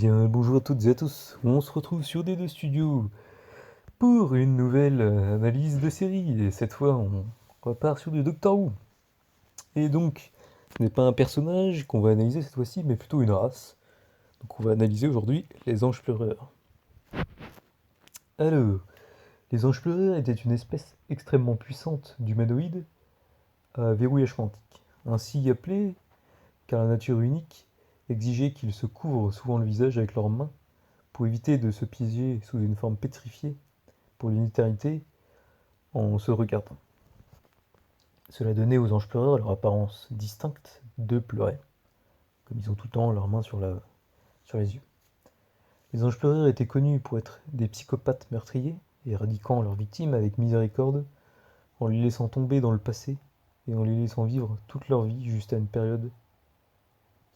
bien, bonjour à toutes et à tous. On se retrouve sur D2 Studio pour une nouvelle analyse de série. Et cette fois, on repart sur du Doctor Who. Et donc, ce n'est pas un personnage qu'on va analyser cette fois-ci, mais plutôt une race. Donc, on va analyser aujourd'hui les anges pleureurs. Alors, les anges pleureurs étaient une espèce extrêmement puissante d'humanoïdes à verrouillage quantique. Ainsi appelés, car la nature unique exigeait qu'ils se couvrent souvent le visage avec leurs mains pour éviter de se piéger sous une forme pétrifiée pour une éternité en se regardant. Cela donnait aux anges pleureurs leur apparence distincte de pleurer, comme ils ont tout le temps leurs mains sur les yeux. Les anges pleureurs étaient connus pour être des psychopathes meurtriers, éradiquant leurs victimes avec miséricorde, en les laissant tomber dans le passé et en les laissant vivre toute leur vie juste à une période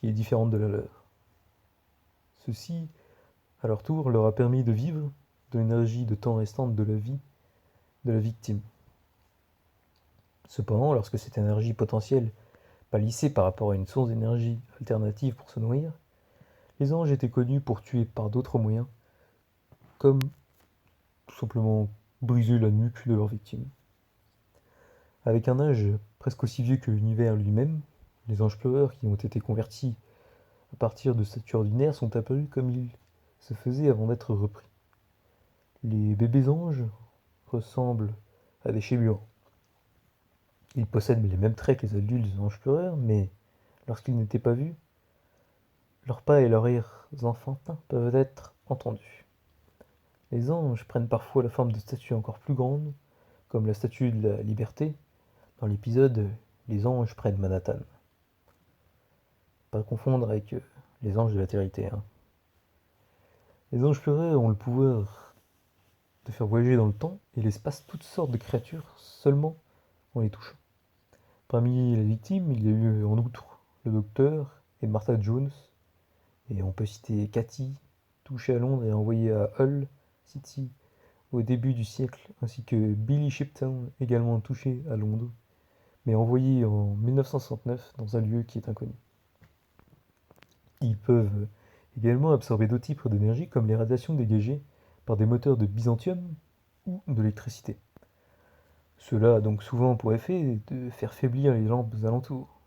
qui est différente de la leur. Ceci, à leur tour, leur a permis de vivre de l'énergie de temps restante de la vie de la victime. Cependant, lorsque cette énergie potentielle pâlissait par rapport à une source d'énergie alternative pour se nourrir, les anges étaient connus pour tuer par d'autres moyens, comme tout simplement briser la nuque de leur victime. Avec un âge presque aussi vieux que l'univers lui-même, les anges pleureurs qui ont été convertis à partir de statues ordinaires sont apparus comme ils se faisaient avant d'être repris. Les bébés anges ressemblent à des chéburans. Ils possèdent les mêmes traits que les adultes anges pleureurs, mais lorsqu'ils n'étaient pas vus, leurs pas et leurs rires enfantins peuvent être entendus. Les anges prennent parfois la forme de statues encore plus grandes, comme la statue de la liberté dans l'épisode Les anges prennent Manhattan. Pas confondre avec les anges de la vérité. Hein. Les anges pleureurs ont le pouvoir de faire voyager dans le temps et l'espace toutes sortes de créatures seulement en les touchant. Parmi les victimes, il y a eu en outre le docteur et Martha Jones, et on peut citer Cathy, touchée à Londres et envoyée à Hull City au début du siècle, ainsi que Billy Shipton, également touché à Londres, mais envoyé en 1969 dans un lieu qui est inconnu. Ils peuvent également absorber d'autres types d'énergie comme les radiations dégagées par des moteurs de byzantium ou de l'électricité. Cela a donc souvent pour effet de faire faiblir les lampes alentours,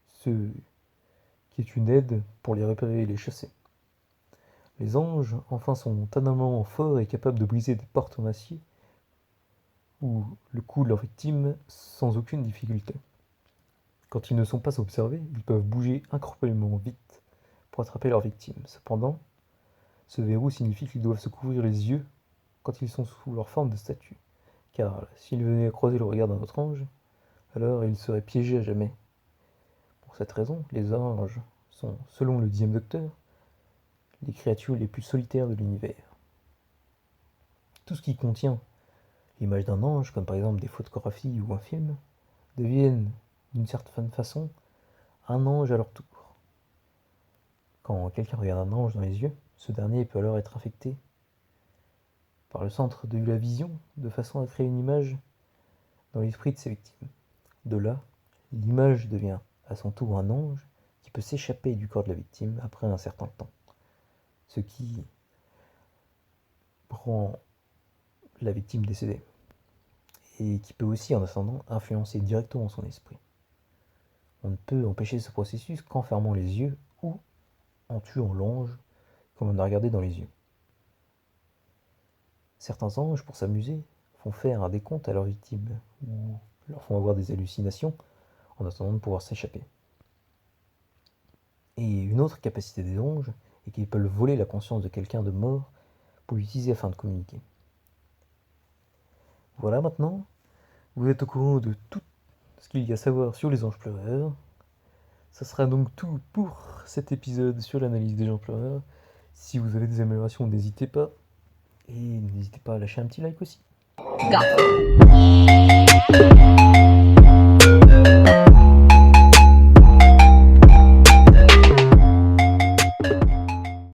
ce qui est une aide pour les repérer et les chasser. Les anges, enfin, sont tellement forts et capables de briser des portes en acier ou le cou de leur victime sans aucune difficulté. Quand ils ne sont pas observés, ils peuvent bouger incroyablement vite pour attraper leur victime. Cependant, ce verrou signifie qu'ils doivent se couvrir les yeux quand ils sont sous leur forme de statue, car s'ils venaient à croiser le regard d'un autre ange, alors ils seraient piégés à jamais. Pour cette raison, les anges sont, selon le 10e docteur, les créatures les plus solitaires de l'univers. Tout ce qui contient l'image d'un ange, comme par exemple des photographies ou un film, deviennent d'une certaine façon un ange à leur tour. Quand quelqu'un regarde un ange dans les yeux, ce dernier peut alors être infecté par le centre de la vision de façon à créer une image dans l'esprit de ses victimes. De là, l'image devient à son tour un ange qui peut s'échapper du corps de la victime après un certain temps, ce qui rend la victime décédée, et qui peut aussi, en ascendant, influencer directement son esprit. On ne peut empêcher ce processus qu'en fermant les yeux ou en tuant l'ange, comme on a regardé dans les yeux. Certains anges, pour s'amuser, font faire un décompte à leurs victimes, ou leur font avoir des hallucinations, en attendant de pouvoir s'échapper. Et une autre capacité des anges est qu'ils peuvent voler la conscience de quelqu'un de mort pour l'utiliser afin de communiquer. Voilà, maintenant, vous êtes au courant de tout ce qu'il y a à savoir sur les anges pleureurs. Ça sera donc tout pour cet épisode sur l'analyse des anges pleureurs. Si vous avez des améliorations, n'hésitez pas. Et n'hésitez pas à lâcher un petit like aussi.